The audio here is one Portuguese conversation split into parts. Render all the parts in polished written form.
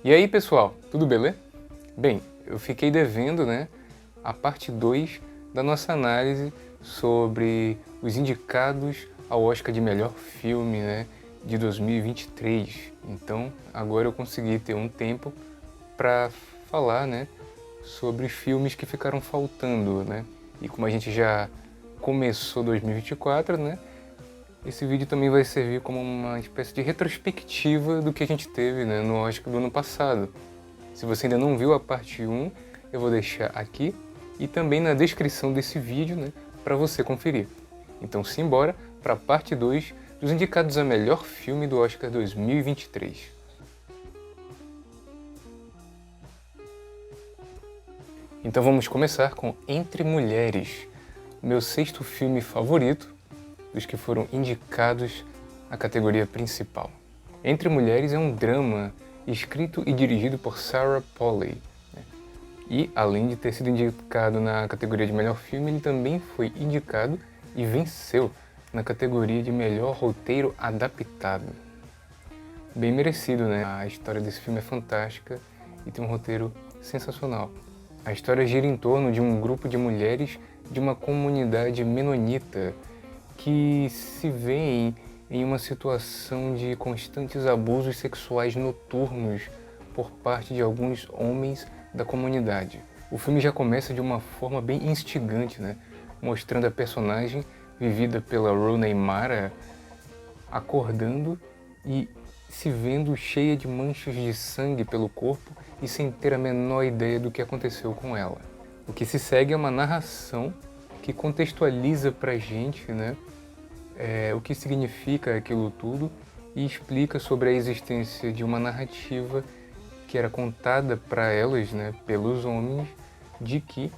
E aí, pessoal, tudo beleza? Bem, eu fiquei devendo, a parte 2 da nossa análise sobre os indicados ao Oscar de melhor filme, de 2023. Então, agora eu consegui ter um tempo para falar, sobre filmes que ficaram faltando, E como a gente já começou 2024, esse vídeo também vai servir como uma espécie de retrospectiva do que a gente teve, no Oscar do ano passado. Se você ainda não viu a parte 1, eu vou deixar aqui e também na descrição desse vídeo, para você conferir. Então simbora para a parte 2 dos indicados a melhor filme do Oscar 2023. Então vamos começar com Entre Mulheres, meu sexto filme favorito, dos que foram indicados à categoria principal. Entre Mulheres é um drama escrito e dirigido por Sarah Polley. E, além de ter sido indicado na categoria de melhor filme, ele também foi indicado e venceu na categoria de melhor roteiro adaptado. Bem merecido, A história desse filme é fantástica e tem um roteiro sensacional. A história gira em torno de um grupo de mulheres de uma comunidade menonita que se veem em uma situação de constantes abusos sexuais noturnos por parte de alguns homens da comunidade. O filme já começa de uma forma bem instigante, mostrando a personagem vivida pela Rooney Mara acordando e se vendo cheia de manchas de sangue pelo corpo e sem ter a menor ideia do que aconteceu com ela. O que se segue é uma narração que contextualiza pra gente, o que significa aquilo tudo e explica sobre a existência de uma narrativa que era contada para elas, pelos homens, de que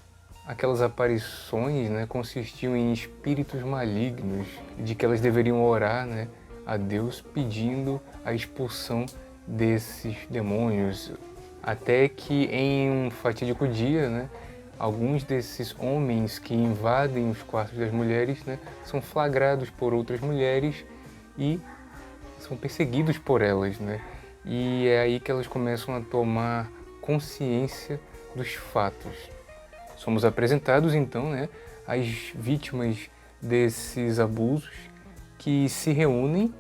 aquelas aparições, consistiam em espíritos malignos, de que elas deveriam orar, a Deus pedindo a expulsão desses demônios, até que em um fatídico dia, alguns desses homens que invadem os quartos das mulheres, são flagrados por outras mulheres e são perseguidos por elas, E é aí que elas começam a tomar consciência dos fatos. Somos apresentados então, as vítimas desses abusos que se reúnem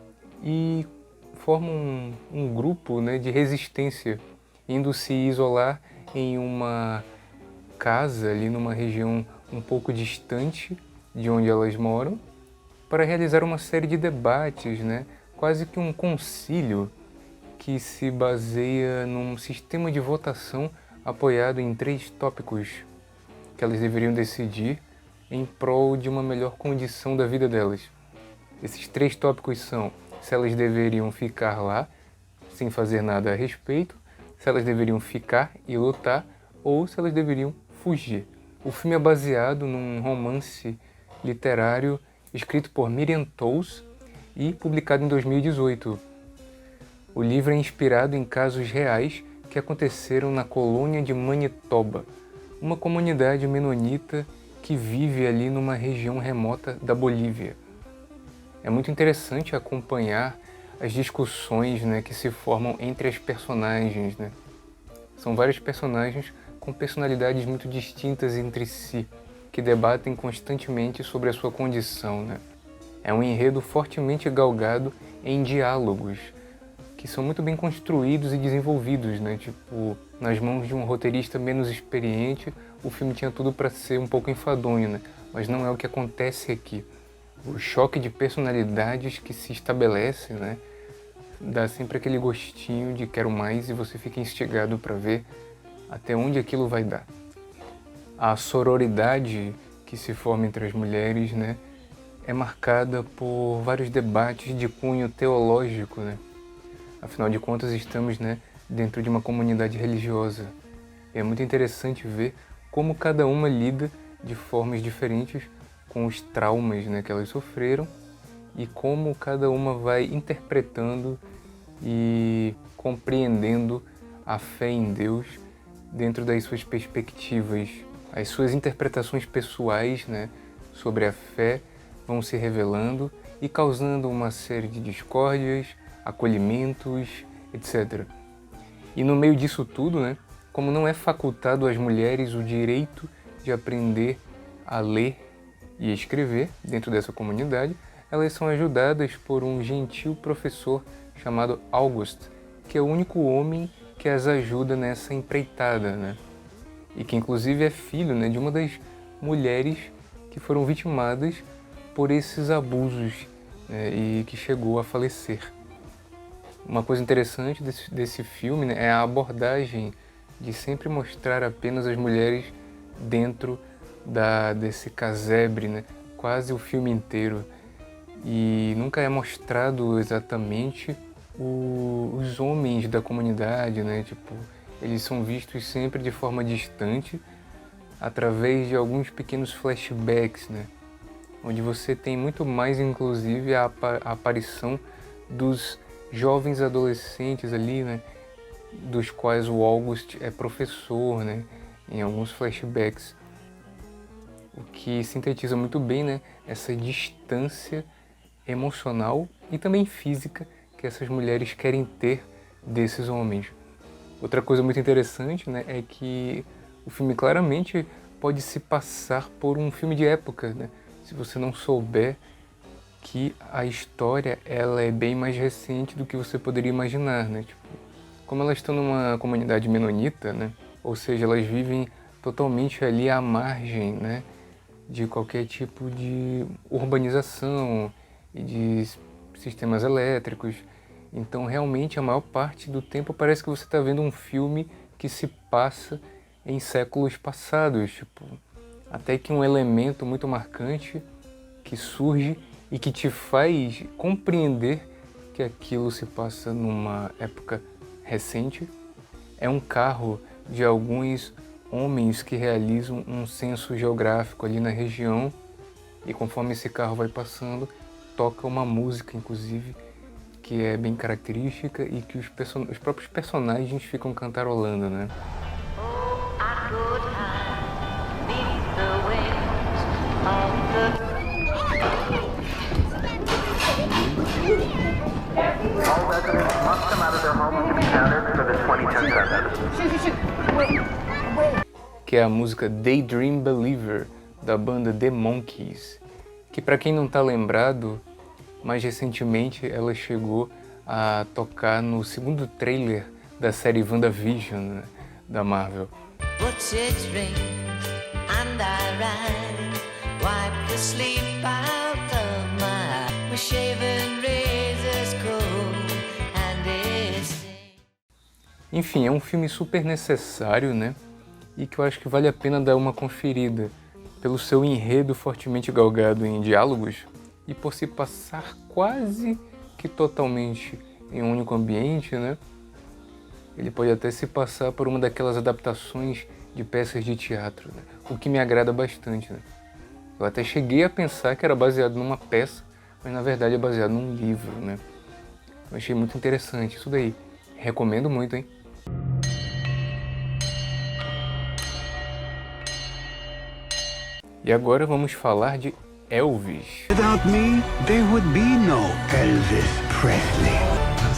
e formam um grupo, de resistência, indo se isolar em uma casa ali numa região um pouco distante de onde elas moram, para realizar uma série de debates, quase que um concílio que se baseia num sistema de votação apoiado em 3 tópicos que elas deveriam decidir em prol de uma melhor condição da vida delas. Esses 3 tópicos são se elas deveriam ficar lá sem fazer nada a respeito, se elas deveriam ficar e lutar ou se elas deveriam fugir. O filme é baseado num romance literário escrito por Miriam Toews e publicado em 2018. O livro é inspirado em casos reais que aconteceram na colônia de Manitoba, uma comunidade menonita que vive ali numa região remota da Bolívia. É muito interessante acompanhar as discussões, que se formam entre as personagens, São vários personagens com personalidades muito distintas entre si, que debatem constantemente sobre a sua condição, É um enredo fortemente galgado em diálogos, que são muito bem construídos e desenvolvidos, Tipo, nas mãos de um roteirista menos experiente, o filme tinha tudo para ser um pouco enfadonho, Mas não é o que acontece aqui. O choque de personalidades que se estabelece, dá sempre aquele gostinho de quero mais e você fica instigado para ver até onde aquilo vai dar. A sororidade que se forma entre as mulheres, é marcada por vários debates de cunho teológico, Afinal de contas, estamos, dentro de uma comunidade religiosa. E é muito interessante ver como cada uma lida de formas diferentes com os traumas, que elas sofreram e como cada uma vai interpretando e compreendendo a fé em Deus dentro das suas perspectivas. As suas interpretações pessoais, sobre a fé vão se revelando e causando uma série de discórdias, acolhimentos, etc. E no meio disso tudo, né, como não é facultado às mulheres o direito de aprender a ler e escrever dentro dessa comunidade, elas são ajudadas por um gentil professor chamado August, que é o único homem que as ajuda nessa empreitada, né? E que inclusive é filho, né, de uma das mulheres que foram vitimadas por esses abusos, né, e que chegou a falecer. Uma coisa interessante desse filme, né, é a abordagem de sempre mostrar apenas as mulheres dentro desse casebre, né, quase o filme inteiro. E nunca é mostrado exatamente os homens da comunidade, né? Tipo, eles são vistos sempre de forma distante, através de alguns pequenos flashbacks, né? Onde você tem muito mais, inclusive, a aparição dos jovens adolescentes ali, né? Dos quais o August é professor, né? Em alguns flashbacks. O que sintetiza muito bem, né? Essa distância emocional e também física que essas mulheres querem ter desses homens. Outra coisa muito interessante, né, é que o filme claramente pode se passar por um filme de época, né? Se você não souber que a história ela é bem mais recente do que você poderia imaginar, né? Tipo, como elas estão numa comunidade menonita, né? Ou seja, elas vivem totalmente ali à margem, né, de qualquer tipo de urbanização e de sistemas elétricos. Então, realmente, a maior parte do tempo parece que você está vendo um filme que se passa em séculos passados. Tipo, até que um elemento muito marcante que surge e que te faz compreender que aquilo se passa numa época recente é um carro de alguns homens que realizam um censo geográfico ali na região, e conforme esse carro vai passando, toca uma música, inclusive, que é bem característica e que os próprios personagens ficam cantarolando, né? All residents must come out of their homes to be counted for the 2010 census. Que é a música Daydream Believer, da banda The Monkees, que, para quem não está lembrado, mais recentemente ela chegou a tocar no segundo trailer da série WandaVision, né, da Marvel. Enfim, é um filme super necessário, né? E que eu acho que vale a pena dar uma conferida pelo seu enredo fortemente galgado em diálogos e por se passar quase que totalmente em um único ambiente, né? Ele pode até se passar por uma daquelas adaptações de peças de teatro, né? O que me agrada bastante, né? Eu até cheguei a pensar que era baseado numa peça, mas na verdade é baseado num livro, né? Eu achei muito interessante isso daí. Recomendo muito, hein? E agora vamos falar de Elvis. Without me, there would be no Elvis Presley.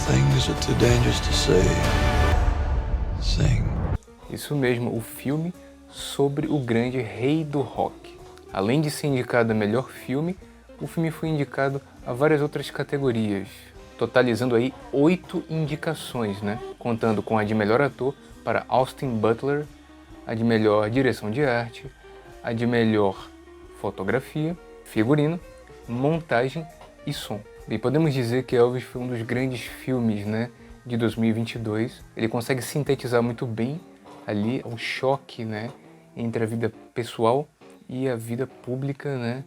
Things are too dangerous to say. Sing. Isso mesmo, o filme sobre o grande rei do rock. Além de ser indicado a melhor filme, o filme foi indicado a várias outras categorias, totalizando aí 8 indicações, né? Contando com a de melhor ator para Austin Butler, a de melhor direção de arte, a de melhor fotografia, figurino, montagem e som. Bem, podemos dizer que Elvis foi um dos grandes filmes, né, de 2022. Ele consegue sintetizar muito bem ali o choque, né, entre a vida pessoal e a vida pública, né,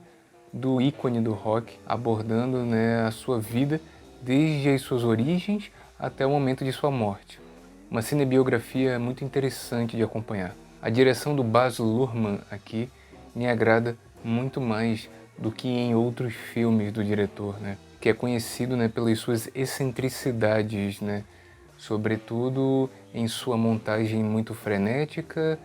do ícone do rock, abordando, né, a sua vida desde as suas origens até o momento de sua morte. Uma cinebiografia muito interessante de acompanhar. A direção do Baz Luhrmann aqui me agrada muito mais do que em outros filmes do diretor, né? Que é conhecido, né, pelas suas excentricidades, né? Sobretudo em sua montagem muito frenética.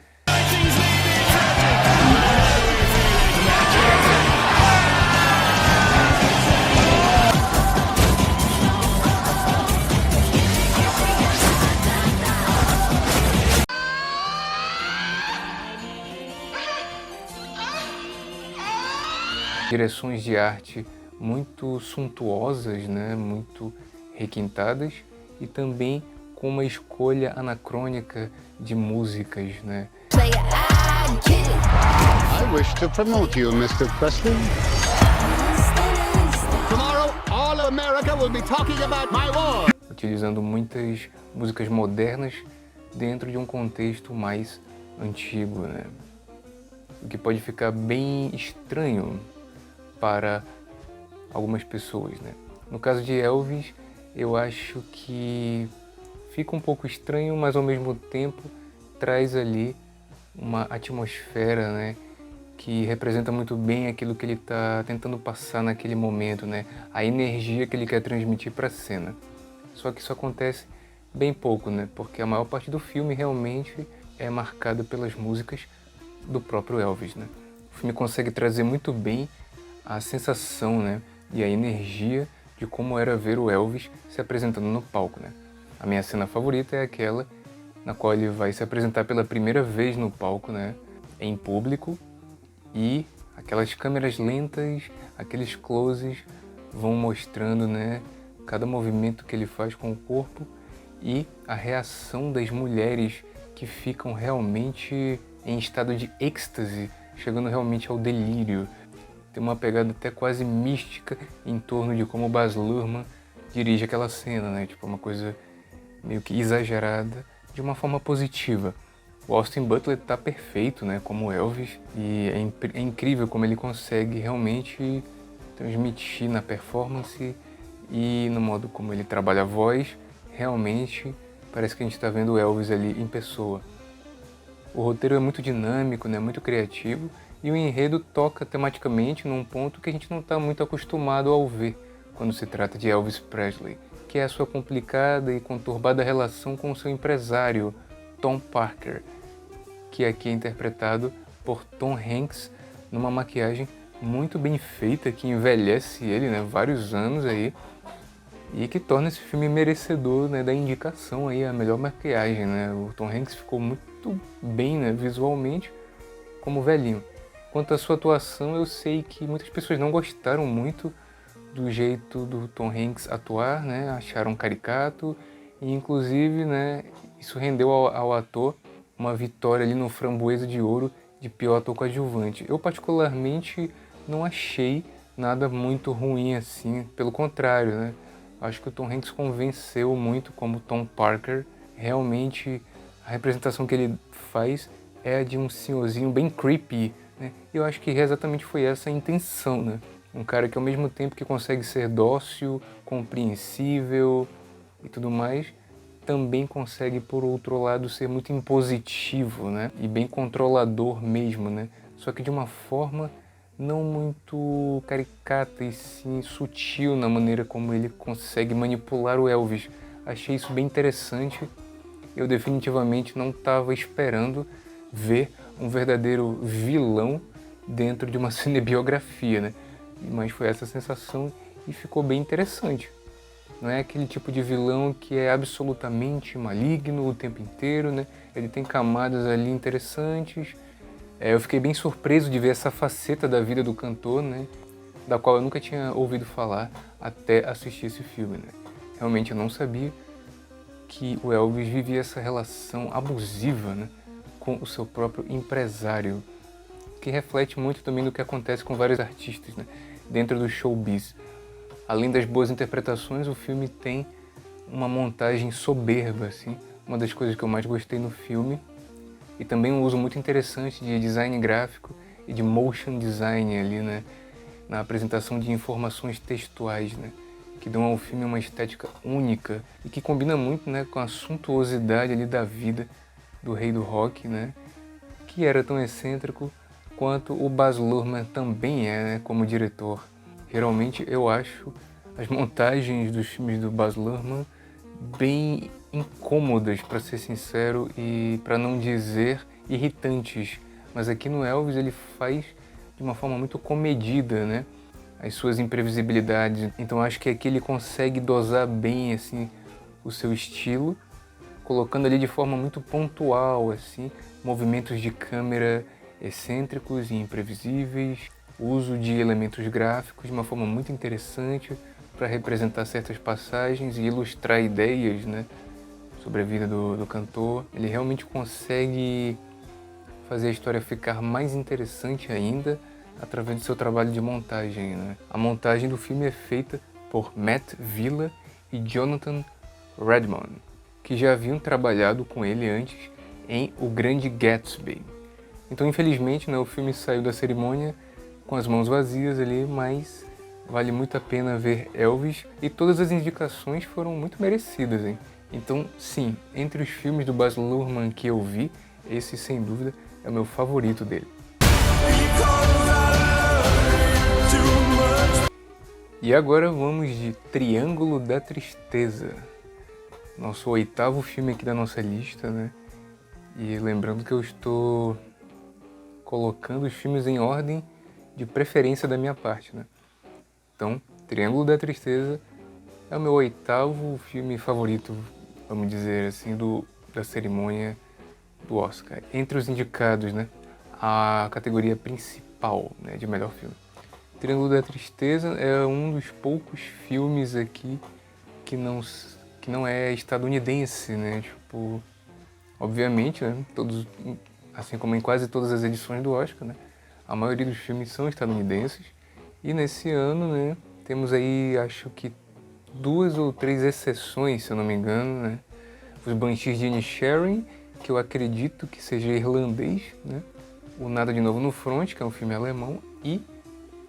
direções de arte muito suntuosas, né? Muito requintadas, e também com uma escolha anacrônica de músicas, né? I wish to promote you, Mr. Presley. Tomorrow, all of America will be talking about my war. Utilizando muitas músicas modernas dentro de um contexto mais antigo, né? O que pode ficar bem estranho para algumas pessoas, né? No caso de Elvis, eu acho que fica um pouco estranho, mas ao mesmo tempo traz ali uma atmosfera, né, que representa muito bem aquilo que ele está tentando passar naquele momento, né? A energia que ele quer transmitir para a cena. Só que isso acontece bem pouco, né? Porque a maior parte do filme realmente é marcada pelas músicas do próprio Elvis, né? O filme consegue trazer muito bem a sensação, né, e a energia de como era ver o Elvis se apresentando no palco, né? A minha cena favorita é aquela na qual ele vai se apresentar pela primeira vez no palco, né, em público, e aquelas câmeras lentas, aqueles closes vão mostrando, né, cada movimento que ele faz com o corpo e a reação das mulheres que ficam realmente em estado de êxtase, chegando realmente ao delírio. Tem uma pegada até quase mística em torno de como o Baz Luhrmann dirige aquela cena, né? Tipo, uma coisa meio que exagerada, de uma forma positiva. O Austin Butler tá perfeito, né, como Elvis, e é incrível como ele consegue realmente transmitir na performance e no modo como ele trabalha a voz. Realmente parece que a gente está vendo o Elvis ali em pessoa. O roteiro é muito dinâmico, né, muito criativo, e o enredo toca tematicamente num ponto que a gente não está muito acostumado ao ver quando se trata de Elvis Presley, que é a sua complicada e conturbada relação com o seu empresário, Tom Parker, que aqui é interpretado por Tom Hanks numa maquiagem muito bem feita, que envelhece ele, né, vários anos aí, e que torna esse filme merecedor, né, da indicação aí a melhor maquiagem, né? O Tom Hanks ficou muito bem, né, visualmente, como velhinho. Quanto à sua atuação, eu sei que muitas pessoas não gostaram muito do jeito do Tom Hanks atuar, né? Acharam caricato, e inclusive, né, isso rendeu ao ator uma vitória ali no Framboesa de Ouro de pior ator coadjuvante. Eu particularmente não achei nada muito ruim assim, pelo contrário, né? Acho que o Tom Hanks convenceu muito como Tom Parker. Realmente a representação que ele faz é a de um senhorzinho bem creepy, né? E eu acho que exatamente foi essa a intenção, né? Um cara que ao mesmo tempo que consegue ser dócil, compreensível e tudo mais, também consegue, por outro lado, ser muito impositivo, né? E bem controlador mesmo, né? Só que de uma forma não muito caricata e sim sutil na maneira como ele consegue manipular o Elvis. Achei isso bem interessante. Eu definitivamente não estava esperando ver um verdadeiro vilão dentro de uma cinebiografia, né? Mas foi essa sensação e ficou bem interessante. Não é aquele tipo de vilão que é absolutamente maligno o tempo inteiro, né? Ele tem camadas ali interessantes. Eu fiquei bem surpreso de ver essa faceta da vida do cantor, né? Da qual eu nunca tinha ouvido falar até assistir esse filme, né? Realmente eu não sabia que o Elvis vivia essa relação abusiva, né, com o seu próprio empresário, que reflete muito também do que acontece com vários artistas, né, dentro do showbiz. Além das boas interpretações, o filme tem uma montagem soberba, assim, uma das coisas que eu mais gostei no filme, e também um uso muito interessante de design gráfico e de motion design ali, né, na apresentação de informações textuais, né, que dão ao filme uma estética única e que combina muito, né, com a suntuosidade ali da vida do rei do rock, né, que era tão excêntrico quanto o Baz Luhrmann também é, né, como diretor. Geralmente eu acho as montagens dos filmes do Baz Luhrmann bem incômodas, para ser sincero, e para não dizer irritantes. Mas aqui no Elvis ele faz de uma forma muito comedida, né, as suas imprevisibilidades. Então acho que aqui ele consegue dosar bem assim o seu estilo, colocando ali de forma muito pontual assim movimentos de câmera excêntricos e imprevisíveis. o uso de elementos gráficos de uma forma muito interessante para representar certas passagens e ilustrar ideias, né, sobre a vida do cantor. Ele realmente consegue fazer a história ficar mais interessante ainda através do seu trabalho de montagem, né? A montagem do filme é feita por Matt Villa e Jonathan Redmond, que já haviam trabalhado com ele antes em O Grande Gatsby. Então, infelizmente, né, o filme saiu da cerimônia com as mãos vazias ali, mas vale muito a pena ver Elvis e todas as indicações foram muito merecidas, hein? Então, sim, entre os filmes do Baz Luhrmann que eu vi, esse, sem dúvida, é o meu favorito dele. E agora vamos de Triângulo da Tristeza, nosso 8º filme aqui da nossa lista, né? E lembrando que eu estou colocando os filmes em ordem de preferência da minha parte, né? Então, Triângulo da Tristeza é o meu 8º filme favorito, vamos dizer assim, da cerimônia do Oscar. Entre os indicados, né, a categoria principal, né, de melhor filme. Triângulo da Tristeza é um dos poucos filmes aqui que não é estadunidense, né? Tipo, obviamente, né, todos, assim como em quase todas as edições do Oscar, né, a maioria dos filmes são estadunidenses. E nesse ano, né, temos aí, acho que 2 ou 3 exceções, se eu não me engano, né? Os Banshees de Inisherin, que eu acredito que seja irlandês, né? O Nada de Novo no Front, que é um filme alemão, e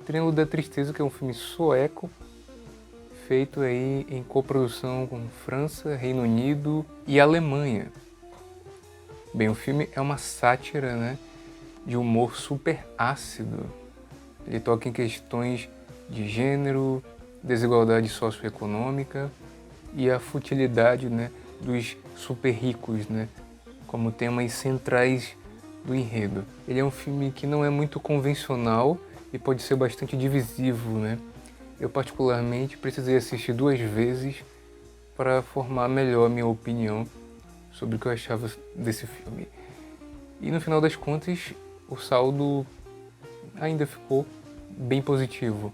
Triângulo da Tristeza, que é um filme sueco, feito aí em coprodução com França, Reino Unido e Alemanha. Bem, o filme é uma sátira, né, de humor super ácido. Ele toca em questões de gênero, desigualdade socioeconômica e a futilidade, né, dos super ricos, né, como temas centrais do enredo. Ele é um filme que não é muito convencional e pode ser bastante divisivo, né? Eu particularmente precisei assistir 2 vezes para formar melhor a minha opinião sobre o que eu achava desse filme. E no final das contas, o saldo ainda ficou bem positivo.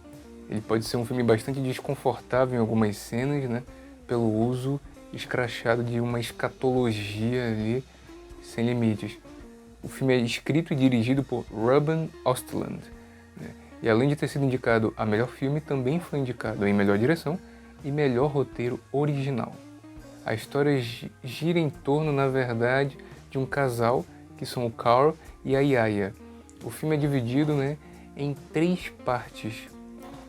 Ele pode ser um filme bastante desconfortável em algumas cenas, né, pelo uso escrachado de uma escatologia ali sem limites. O filme é escrito e dirigido por Ruben Östlund, né, e além de ter sido indicado a melhor filme, também foi indicado em melhor direção e melhor roteiro original. A história gira em torno, na verdade, de um casal que são o Carl e a Yaya. O filme é dividido, né, em 3 partes.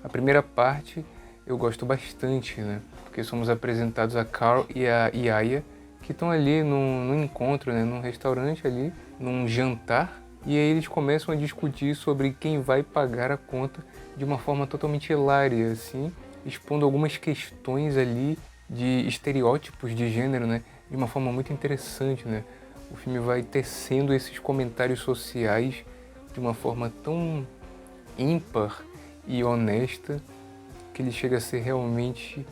A primeira parte eu gosto bastante, né, porque somos apresentados a Carl e a Yaya, que estão ali num encontro, né, num restaurante ali, num jantar, e aí eles começam a discutir sobre quem vai pagar a conta de uma forma totalmente hilária, assim, expondo algumas questões ali de estereótipos de gênero, né, de uma forma muito interessante, né. O filme vai tecendo esses comentários sociais de uma forma tão ímpar e honesta que ele chega a ser realmente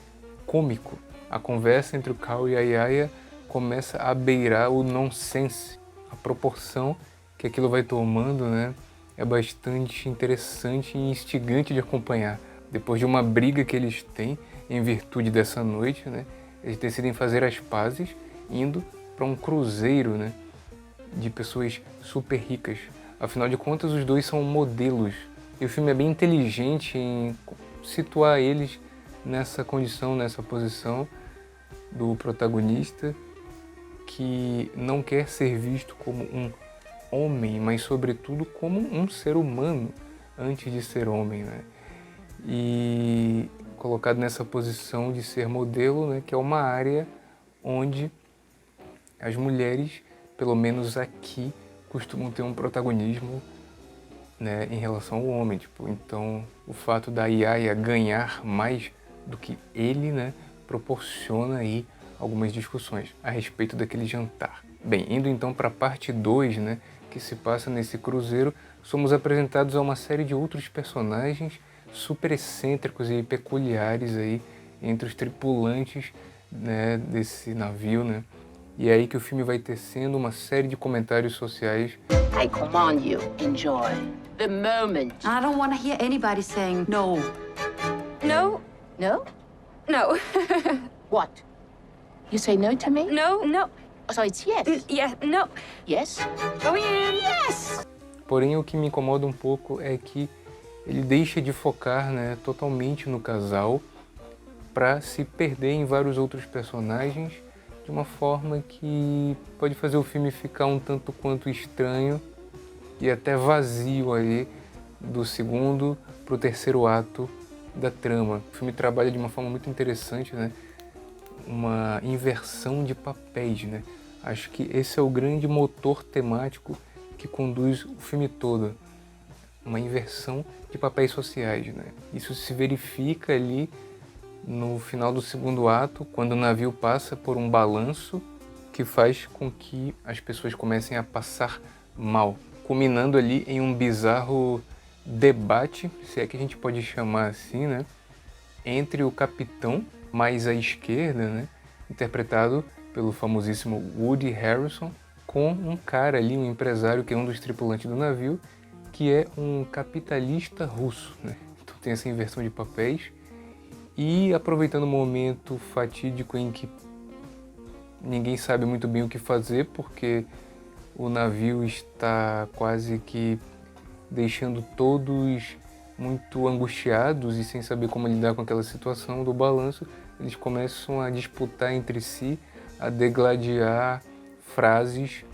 cômico. A conversa entre o Carl e a Yaya começa a beirar o nonsense. A proporção que aquilo vai tomando, né, é bastante interessante e instigante de acompanhar. Depois de uma briga que eles têm em virtude dessa noite, né, eles decidem fazer as pazes indo para um cruzeiro, né, de pessoas super ricas. Afinal de contas, os dois são modelos. E o filme é bem inteligente em situar eles nessa condição, nessa posição do protagonista que não quer ser visto como um homem, mas sobretudo como um ser humano antes de ser homem, né? E colocado nessa posição de ser modelo, né, que é uma área onde as mulheres, pelo menos aqui, costumam ter um protagonismo, né, em relação ao homem. Tipo, então, o fato da Yaya ganhar mais do que ele, né, proporciona aí algumas discussões a respeito daquele jantar. Bem, indo então para a parte 2, né, que se passa nesse cruzeiro, somos apresentados a uma série de outros personagens super excêntricos e peculiares aí entre os tripulantes, né, desse navio, né, E é aí que o filme vai tecendo uma série de comentários sociais. I command you, enjoy the moment. I don't want to hear anybody saying no. No? No? No. What? You say no to me? No, no. So it's yes. Yeah, no. Yes? Go in. Yes! Porém, o que me incomoda um pouco é que ele deixa de focar, né, totalmente no casal para se perder em vários outros personagens de uma forma que pode fazer o filme ficar um tanto quanto estranho e até vazio ali do segundo para o terceiro ato da trama. O filme trabalha de uma forma muito interessante, né, uma inversão de papéis, né? Acho que esse é o grande motor temático que conduz o filme todo. Uma inversão de papéis sociais, né? Isso se verifica ali no final do segundo ato, quando o navio passa por um balanço que faz com que as pessoas comecem a passar mal, culminando ali em um bizarro debate, se é que a gente pode chamar assim, né, entre o capitão mais à esquerda, né, interpretado pelo famosíssimo Woody Harrelson, com um cara ali, um empresário que é um dos tripulantes do navio, que é um capitalista russo, né? Então tem essa inversão de papéis. E aproveitando o momento fatídico em que ninguém sabe muito bem o que fazer, porque o navio está quase que deixando todos muito angustiados e sem saber como lidar com aquela situação do balanço, eles começam a disputar entre si, a degladiar frases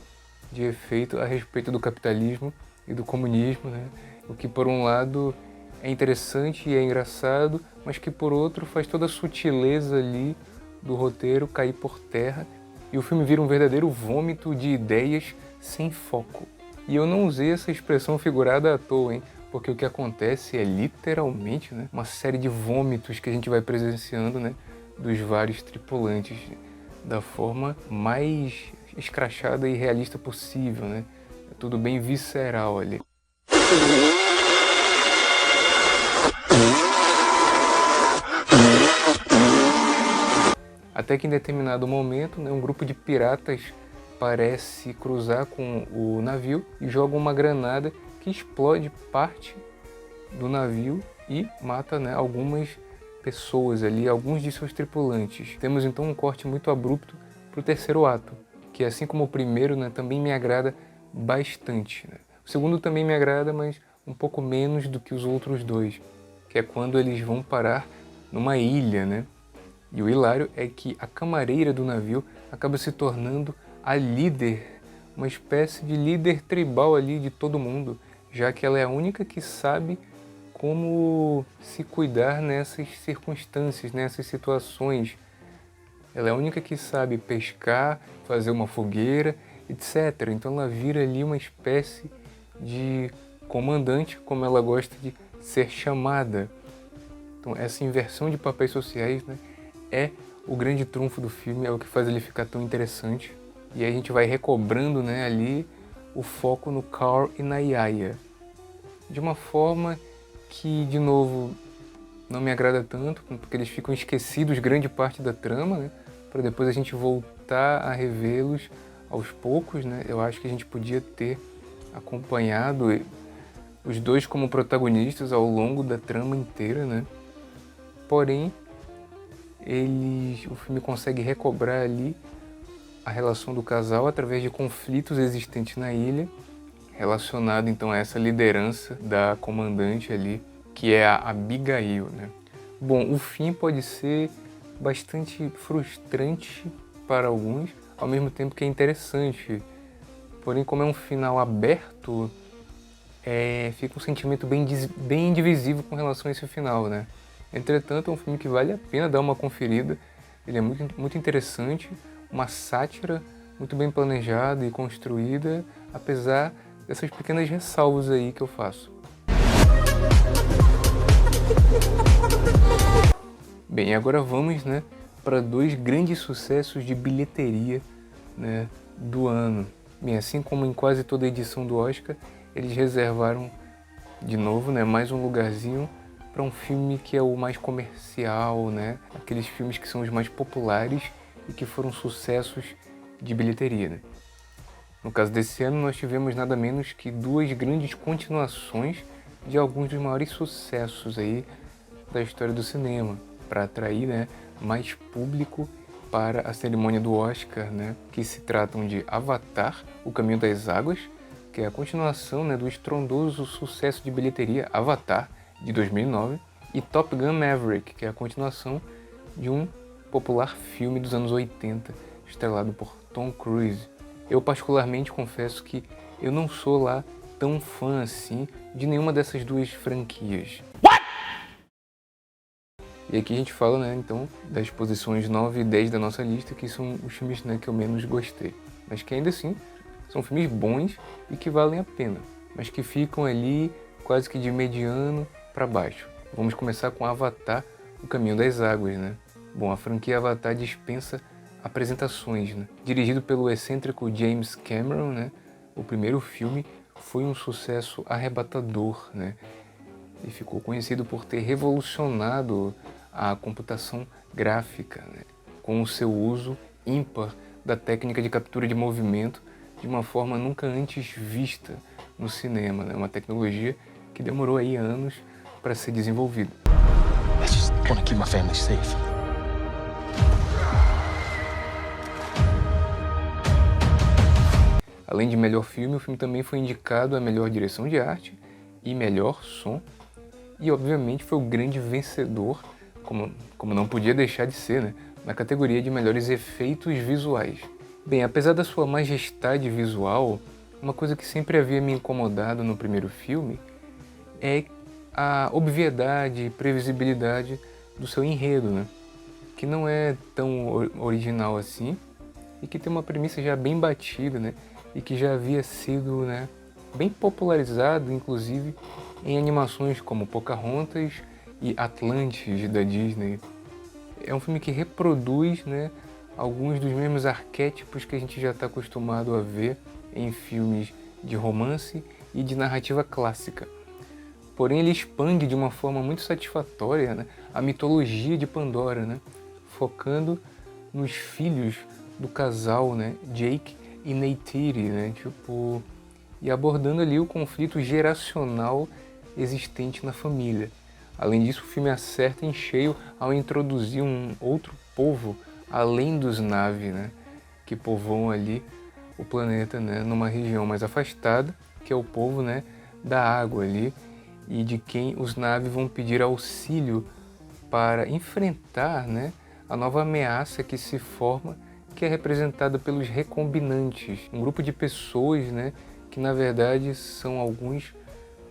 de efeito a respeito do capitalismo e do comunismo, né? O que por um lado é interessante e é engraçado, mas que por outro faz toda a sutileza ali do roteiro cair por terra e o filme vira um verdadeiro vômito de ideias sem foco. E eu não usei essa expressão figurada à toa, hein? Porque o que acontece é literalmente, né, uma série de vômitos que a gente vai presenciando, né, dos vários tripulantes, da forma mais escrachada e realista possível, né? É tudo bem visceral ali. Até que em determinado momento, né, um grupo de piratas parece cruzar com o navio e joga uma granada que explode parte do navio e mata, né, algumas pessoas ali, alguns de seus tripulantes. Temos então um corte muito abrupto para o terceiro ato, que assim como o primeiro, né, também me agrada bastante, né? O segundo também me agrada, mas um pouco menos do que os outros dois, que é quando eles vão parar numa ilha, né? E o hilário é que a camareira do navio acaba se tornando a líder, uma espécie de líder tribal ali de todo mundo, já que ela é a única que sabe como se cuidar nessas circunstâncias, nessas situações. Ela é a única que sabe pescar, fazer uma fogueira, etc. Então ela vira ali uma espécie de comandante, como ela gosta de ser chamada. Então essa inversão de papéis sociais, né, é o grande trunfo do filme, é o que faz ele ficar tão interessante. E aí a gente vai recobrando, né, ali o foco no Carl e na Yaya. De uma forma que, de novo, não me agrada tanto, porque eles ficam esquecidos grande parte da trama, né, para depois a gente voltar a revê-los aos poucos, né. Eu acho que a gente podia ter acompanhado os dois como protagonistas ao longo da trama inteira, né. Porém, o filme consegue recobrar ali a relação do casal através de conflitos existentes na ilha, relacionado então a essa liderança da comandante ali, que é a Abigail, né? Bom, o fim pode ser bastante frustrante para alguns, ao mesmo tempo que é interessante. Porém, como é um final aberto, fica um sentimento bem indivisível com relação a esse final, né? Entretanto, é um filme que vale a pena dar uma conferida. Ele é muito interessante, uma sátira muito bem planejada e construída, apesar dessas pequenas ressalvas aí que eu faço. Bem, agora vamos, né, para dois grandes sucessos de bilheteria, né, do ano. Bem, assim como em quase toda edição do Oscar, eles reservaram de novo, né, mais um lugarzinho para um filme que é o mais comercial, né? Aqueles filmes que são os mais populares e que foram sucessos de bilheteria, né? No caso desse ano, nós tivemos nada menos que 2 grandes continuações de alguns dos maiores sucessos aí da história do cinema, para atrair, né, mais público para a cerimônia do Oscar, né, que se tratam de Avatar, O Caminho das Águas, que é a continuação, né, do estrondoso sucesso de bilheteria Avatar, de 2009, e Top Gun Maverick, que é a continuação de um popular filme dos anos 80, estrelado por Tom Cruise. Eu particularmente confesso que eu não sou lá tão fã assim de nenhuma dessas 2 franquias. E aqui a gente fala, né, então, das posições 9 e 10 da nossa lista, que são os filmes, né, que eu menos gostei. Mas que ainda assim são filmes bons e que valem a pena, mas que ficam ali quase que de mediano para baixo. Vamos começar com Avatar, O Caminho das Águas, né? Bom, a franquia Avatar dispensa apresentações, né? Dirigido pelo excêntrico James Cameron, né? O primeiro filme foi um sucesso arrebatador, né? E ficou conhecido por ter revolucionado a computação gráfica, né? Com o seu uso ímpar da técnica de captura de movimento de uma forma nunca antes vista no cinema, né? Uma tecnologia que demorou aí anos para ser desenvolvida. I just want to keep my family safe. Além de melhor filme, o filme também foi indicado a melhor direção de arte e melhor som. E obviamente foi o grande vencedor, como não podia deixar de ser, né, na categoria de melhores efeitos visuais. Bem, apesar da sua majestade visual, uma coisa que sempre havia me incomodado no primeiro filme é a obviedade e previsibilidade do seu enredo, né, que não é tão original assim e que tem uma premissa já bem batida, né, e que já havia sido, né, bem popularizado, inclusive, em animações como Pocahontas e Atlantis da Disney. É um filme que reproduz, né, alguns dos mesmos arquétipos que a gente já está acostumado a ver em filmes de romance e de narrativa clássica. Porém, ele expande de uma forma muito satisfatória, né, a mitologia de Pandora, né, focando nos filhos do casal, né, Jake e Neytiri, né, e abordando ali o conflito geracional existente na família. Além disso, o filme acerta em cheio ao introduzir um outro povo além dos Na'vi, né, que povoam ali o planeta, né, numa região mais afastada, que é o povo, né, da água ali, e de quem os Na'vi vão pedir auxílio para enfrentar, né, a nova ameaça que se forma, que é representada pelos recombinantes, um grupo de pessoas, né, que na verdade são alguns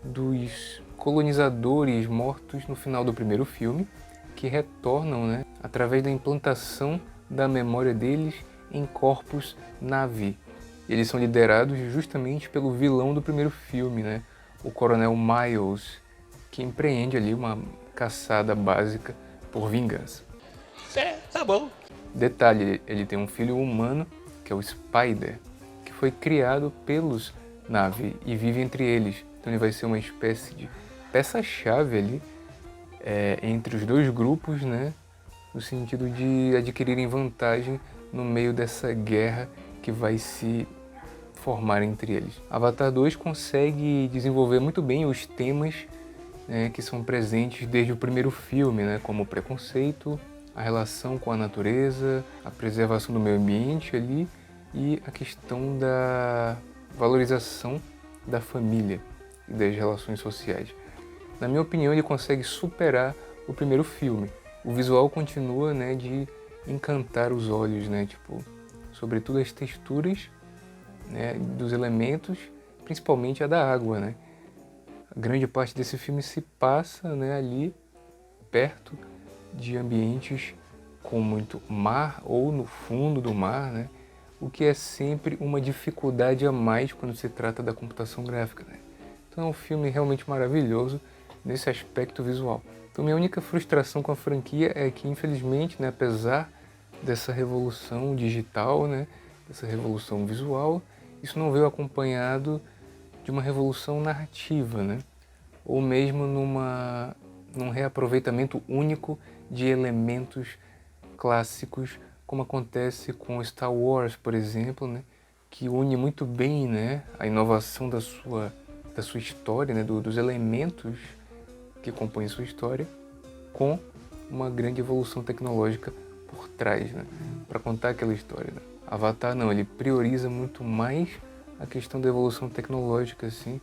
dos colonizadores mortos no final do primeiro filme, que retornam, né, através da implantação da memória deles em corpos Na'vi. Eles são liderados justamente pelo vilão do primeiro filme, né, o Coronel Miles, que empreende ali uma caçada básica por vingança. Tá bom. Detalhe, ele tem um filho humano, que é o Spider, que foi criado pelos Na'vi e vive entre eles. Então ele vai ser uma espécie de peça-chave ali entre os dois grupos, né, no sentido de adquirirem vantagem no meio dessa guerra que vai se formar entre eles. Avatar 2 consegue desenvolver muito bem os temas, né, que são presentes desde o primeiro filme, né, como o preconceito, a relação com a natureza, a preservação do meio ambiente ali e a questão da valorização da família e das relações sociais. Na minha opinião, ele consegue superar o primeiro filme. O visual continua, né, de encantar os olhos, né, sobretudo as texturas, né, dos elementos, principalmente a da água, né. A grande parte desse filme se passa, né, ali perto de ambientes com muito mar ou no fundo do mar, né, o que é sempre uma dificuldade a mais quando se trata da computação gráfica, né. Então é um filme realmente maravilhoso nesse aspecto visual. Então minha única frustração com a franquia é que, infelizmente, né, apesar dessa revolução digital, né, dessa revolução visual, isso não veio acompanhado de uma revolução narrativa, né, ou mesmo num reaproveitamento único de elementos clássicos como acontece com Star Wars, por exemplo, né, que une muito bem, né, a inovação da sua história, né, dos elementos que compõem sua história, com uma grande evolução tecnológica por trás, né, para contar aquela história. Né. Avatar não, ele prioriza muito mais a questão da evolução tecnológica, assim,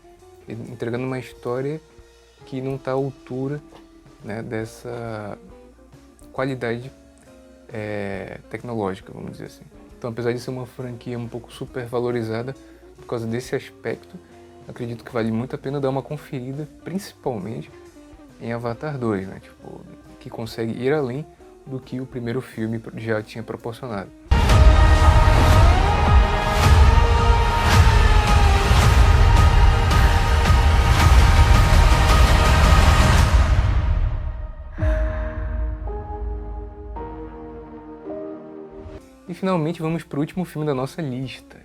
entregando uma história que não está à altura, né, dessa qualidade tecnológica, vamos dizer assim. Então, apesar de ser uma franquia um pouco supervalorizada por causa desse aspecto, acredito que vale muito a pena dar uma conferida, principalmente em Avatar 2, né, tipo, que consegue ir além do que o primeiro filme já tinha proporcionado. E finalmente vamos para o último filme da nossa lista,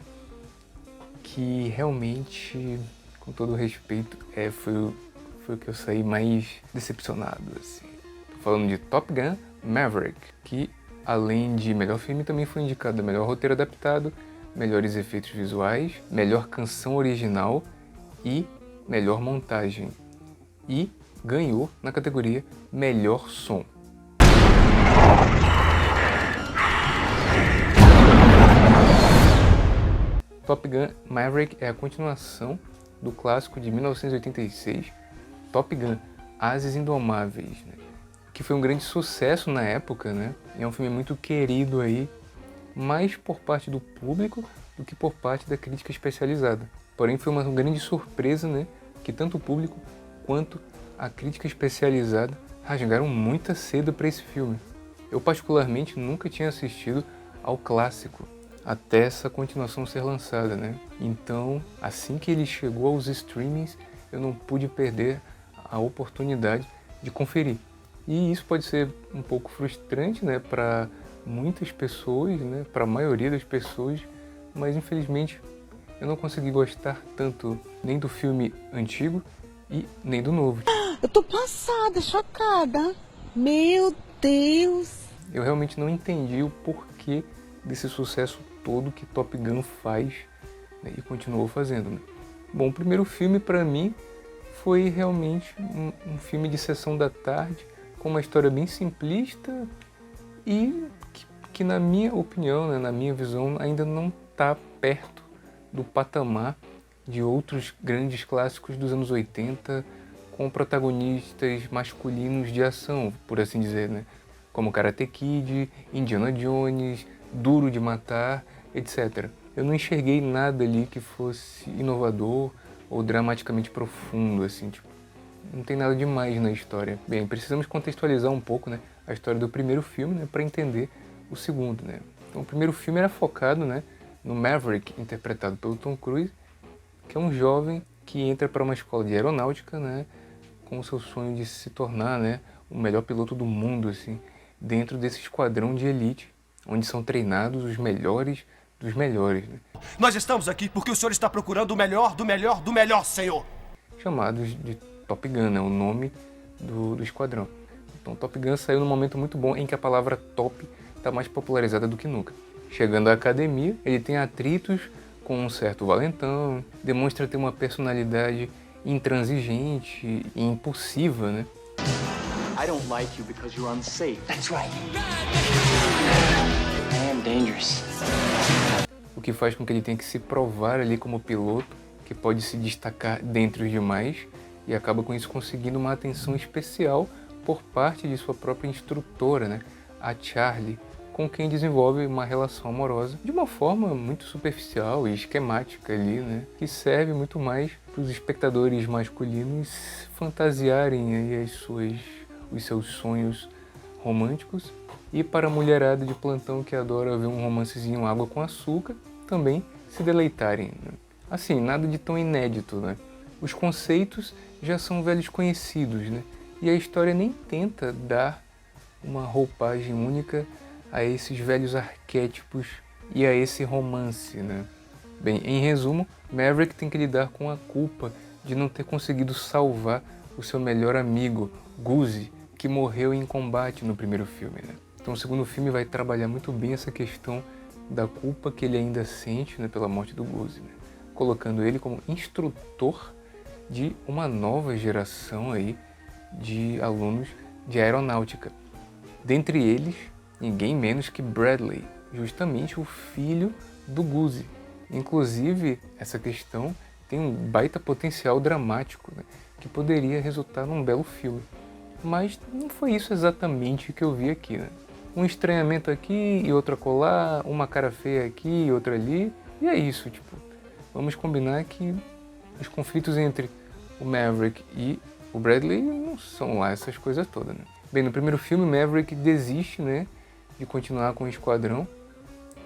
que realmente, com todo respeito, foi o que eu saí mais decepcionado, assim. Tô falando de Top Gun Maverick, que além de melhor filme também foi indicado a melhor roteiro adaptado, melhores efeitos visuais, melhor canção original e melhor montagem. E ganhou na categoria melhor som. Top Gun Maverick é a continuação do clássico de 1986, Top Gun Ases Indomáveis, né? Que foi um grande sucesso na época, né? É um filme muito querido aí, mais por parte do público do que por parte da crítica especializada. Porém, foi uma grande surpresa, né? Que tanto o público quanto a crítica especializada rasgaram muita seda para esse filme. Eu particularmente nunca tinha assistido ao clássico até essa continuação ser lançada, né? Então, assim que ele chegou aos streamings, eu não pude perder a oportunidade de conferir. E isso pode ser um pouco frustrante, né, para muitas pessoas, né, para a maioria das pessoas, mas infelizmente eu não consegui gostar tanto nem do filme antigo e nem do novo. Eu tô passada, chocada. Meu Deus! Eu realmente não entendi o porquê desse sucesso todo que Top Gun faz, né, e continuou fazendo. Né? Bom, o primeiro filme para mim foi realmente um filme de sessão da tarde, com uma história bem simplista e que na minha opinião, né, na minha visão, ainda não está perto do patamar de outros grandes clássicos dos anos 80, com protagonistas masculinos de ação, por assim dizer, né? Como Karate Kid, Indiana Jones, Duro de Matar, etc. Eu não enxerguei nada ali que fosse inovador ou dramaticamente profundo, assim, tipo, não tem nada demais na história. Bem, precisamos contextualizar um pouco, né, a história do primeiro filme, né, para entender o segundo, né. Então, o primeiro filme era focado, né, no Maverick, interpretado pelo Tom Cruise, que é um jovem que entra para uma escola de aeronáutica, né, com o seu sonho de se tornar, né, o melhor piloto do mundo, assim, dentro desse esquadrão de elite, onde são treinados os melhores dos melhores, né? Nós estamos aqui porque o senhor está procurando o melhor do melhor do melhor, senhor! Chamados de Top Gun, né? O nome do esquadrão. Então Top Gun saiu num momento muito bom em que a palavra top está mais popularizada do que nunca. Chegando à academia, ele tem atritos com um certo valentão, demonstra ter uma personalidade intransigente e impulsiva, né? I don't like you because you're unsafe. That's right. I am dangerous. O que faz com que ele tenha que se provar ali como piloto, que pode se destacar dentre os demais, e acaba com isso conseguindo uma atenção especial por parte de sua própria instrutora, né? A Charlie, com quem desenvolve uma relação amorosa de uma forma muito superficial e esquemática ali, né? Que serve muito mais para os espectadores masculinos fantasiarem aí os seus sonhos românticos, e para a mulherada de plantão que adora ver um romancezinho água com açúcar, também se deleitarem. Né? Assim, nada de tão inédito, né? Os conceitos já são velhos conhecidos, né? E a história nem tenta dar uma roupagem única a esses velhos arquétipos e a esse romance, né? Bem, em resumo, Maverick tem que lidar com a culpa de não ter conseguido salvar o seu melhor amigo, Goose, que morreu em combate no primeiro filme, né? Então o segundo filme vai trabalhar muito bem essa questão da culpa que ele ainda sente, né, pela morte do Goose, né? Colocando ele como instrutor de uma nova geração aí de alunos de aeronáutica. Dentre eles, ninguém menos que Bradley, justamente o filho do Goose. Inclusive, essa questão tem um baita potencial dramático, né, que poderia resultar num belo filme. Mas não foi isso exatamente que eu vi aqui, né? Um estranhamento aqui e outro acolá, uma cara feia aqui e outra ali, e é isso, tipo, vamos combinar que os conflitos entre o Maverick e o Bradley não são lá essas coisas todas, né? Bem, no primeiro filme, Maverick desiste, né, de continuar com o esquadrão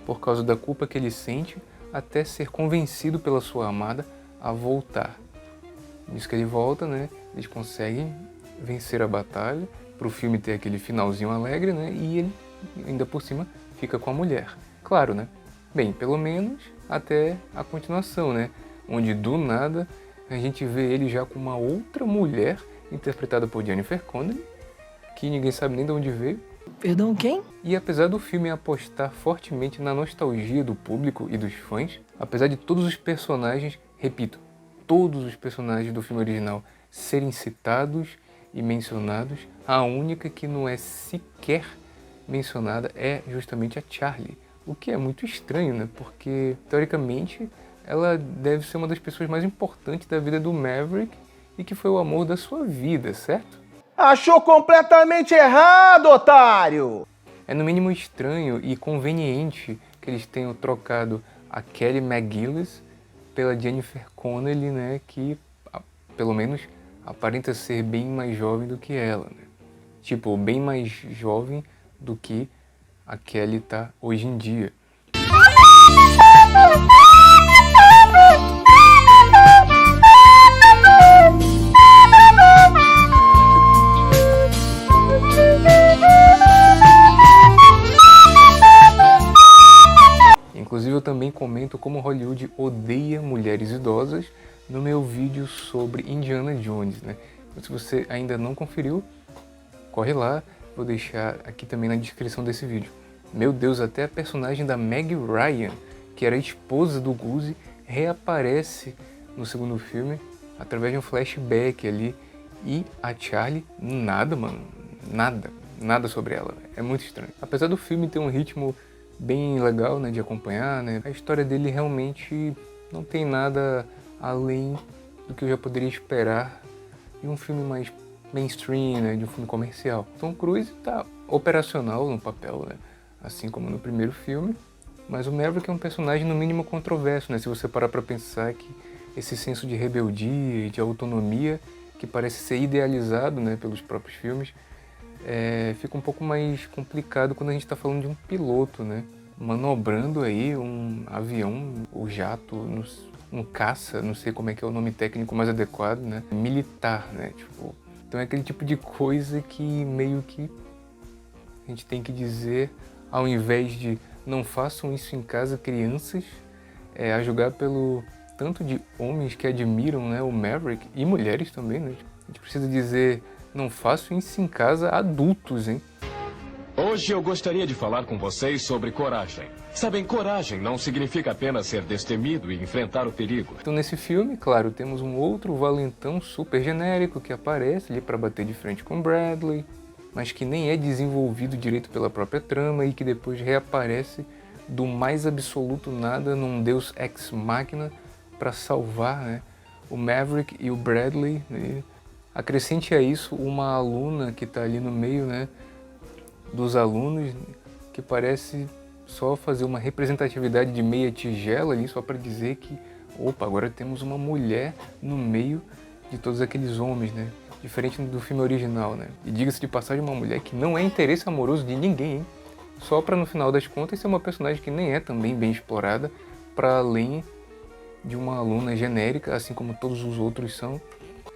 por causa da culpa que ele sente, até ser convencido pela sua amada a voltar. Nisso que ele volta, né, eles conseguem vencer a batalha, para o filme ter aquele finalzinho alegre, né, e ele, ainda por cima, fica com a mulher. Claro, né? Bem, pelo menos até a continuação, né, onde do nada a gente vê ele já com uma outra mulher, interpretada por Jennifer Connelly, que ninguém sabe nem de onde veio. Perdão, quem? E apesar do filme apostar fortemente na nostalgia do público e dos fãs, apesar de todos os personagens, repito, todos os personagens do filme original serem citados e mencionados, a única que não é sequer mencionada é justamente a Charlie. O que é muito estranho, né? Porque, teoricamente, ela deve ser uma das pessoas mais importantes da vida do Maverick e que foi o amor da sua vida, certo? Achou completamente errado, otário! É no mínimo estranho e conveniente que eles tenham trocado a Kelly McGillis pela Jennifer Connelly, né, que pelo menos aparenta ser bem mais jovem do que ela, né? Tipo, bem mais jovem do que a Kelly tá hoje em dia. Inclusive eu também comento como Hollywood odeia mulheres idosas no meu vídeo sobre Indiana Jones, né? Então, se você ainda não conferiu, corre lá, vou deixar aqui também na descrição desse vídeo. Meu Deus, até a personagem da Meg Ryan, que era a esposa do Goose, reaparece no segundo filme através de um flashback ali. E a Charlie, nada, mano, nada sobre ela. É muito estranho. Apesar do filme ter um ritmo bem legal, né, de acompanhar, né, a história dele realmente não tem nada além do que eu já poderia esperar de um filme mais mainstream, né, de um filme comercial. Tom Cruise tá operacional no papel, né, assim como no primeiro filme, mas o Maverick é um personagem no mínimo controverso, né, se você parar pra pensar que esse senso de rebeldia e de autonomia que parece ser idealizado, né, pelos próprios filmes, fica um pouco mais complicado quando a gente está falando de um piloto, né, manobrando aí um avião, ou jato, um caça, não sei como é que é o nome técnico mais adequado, né, militar, né, tipo, então é aquele tipo de coisa que meio que a gente tem que dizer, ao invés de não façam isso em casa, crianças, a julgar pelo tanto de homens que admiram, né, o Maverick, e mulheres também, né, a gente precisa dizer, não façam isso em casa, adultos, hein. Hoje eu gostaria de falar com vocês sobre coragem. Sabem, coragem não significa apenas ser destemido e enfrentar o perigo. Então nesse filme, claro, temos um outro valentão super genérico que aparece ali para bater de frente com Bradley, mas que nem é desenvolvido direito pela própria trama e que depois reaparece do mais absoluto nada num Deus Ex Machina para salvar, né, o Maverick e o Bradley, né? Acrescente a isso uma aluna que está ali no meio, né, dos alunos, que parece só fazer uma representatividade de meia tigela ali, só para dizer que, opa, agora temos uma mulher no meio de todos aqueles homens, né? Diferente do filme original, né? E diga-se de passagem, uma mulher que não é interesse amoroso de ninguém, hein? Só para no final das contas ser uma personagem que nem é também bem explorada, para além de uma aluna genérica, assim como todos os outros são.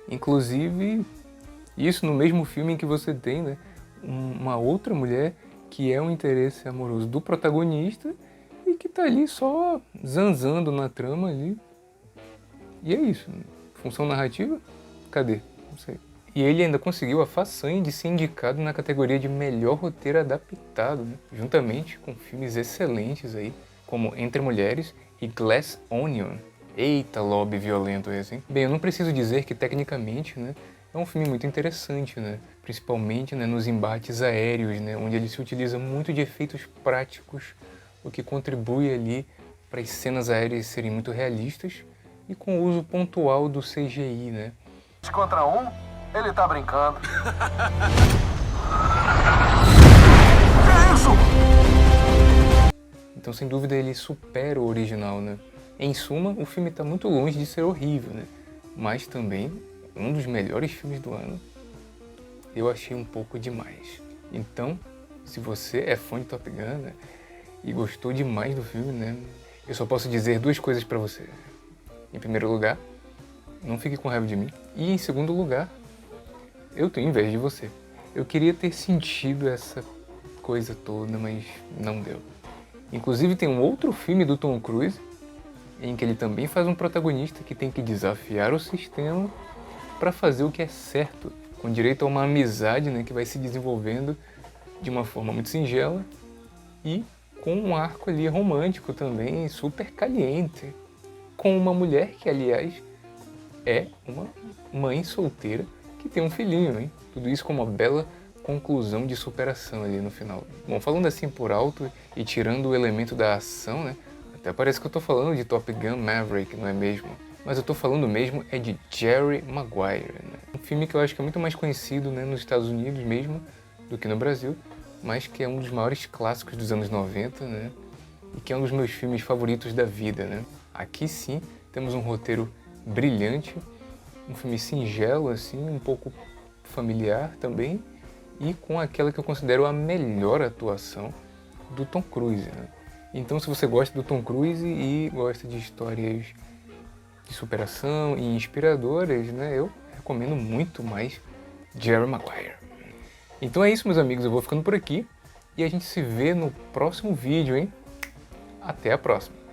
Inclusive, isso no mesmo filme em que você tem, né, uma outra mulher que é um interesse amoroso do protagonista e que tá ali só zanzando na trama ali. E é isso. Função narrativa? Cadê? Não sei. E ele ainda conseguiu a façanha de ser indicado na categoria de melhor roteiro adaptado, né? Juntamente com filmes excelentes aí, como Entre Mulheres e Glass Onion. Eita, lobby violento esse, hein? Bem, eu não preciso dizer que tecnicamente, né, é um filme muito interessante, né? Principalmente, né, nos embates aéreos, né, onde ele se utiliza muito de efeitos práticos, o que contribui ali para as cenas aéreas serem muito realistas e com o uso pontual do CGI, né? Contra um, ele tá brincando. Que é isso? Então, sem dúvida, ele supera o original, né? Em suma, o filme está muito longe de ser horrível, né? Mas também um dos melhores filmes do ano. Eu achei um pouco demais. Então, se você é fã de Top Gun, né, e gostou demais do filme, né, eu só posso dizer duas coisas pra você. Em primeiro lugar, não fique com raiva de mim. E em segundo lugar, eu tenho inveja de você. Eu queria ter sentido essa coisa toda, mas não deu. Inclusive tem um outro filme do Tom Cruise, em que ele também faz um protagonista que tem que desafiar o sistema para fazer o que é certo, com direito a uma amizade, né, que vai se desenvolvendo de uma forma muito singela e com um arco ali romântico também, super caliente, com uma mulher que, aliás, é uma mãe solteira que tem um filhinho, hein? Tudo isso com uma bela conclusão de superação ali no final. Bom, falando assim por alto e tirando o elemento da ação, né? Até parece que eu tô falando de Top Gun Maverick, não é mesmo? Mas eu tô falando mesmo é de Jerry Maguire, né? Um filme que eu acho que é muito mais conhecido, né, nos Estados Unidos mesmo do que no Brasil, mas que é um dos maiores clássicos dos anos 90, né? E que é um dos meus filmes favoritos da vida, né? Aqui sim temos um roteiro brilhante, um filme singelo, assim, um pouco familiar também, e com aquela que eu considero a melhor atuação do Tom Cruise, né? Então, se você gosta do Tom Cruise e gosta de histórias de superação e inspiradoras, né, eu recomendo muito mais Jerry Maguire. Então é isso, meus amigos, eu vou ficando por aqui e a gente se vê no próximo vídeo, hein? Até a próxima!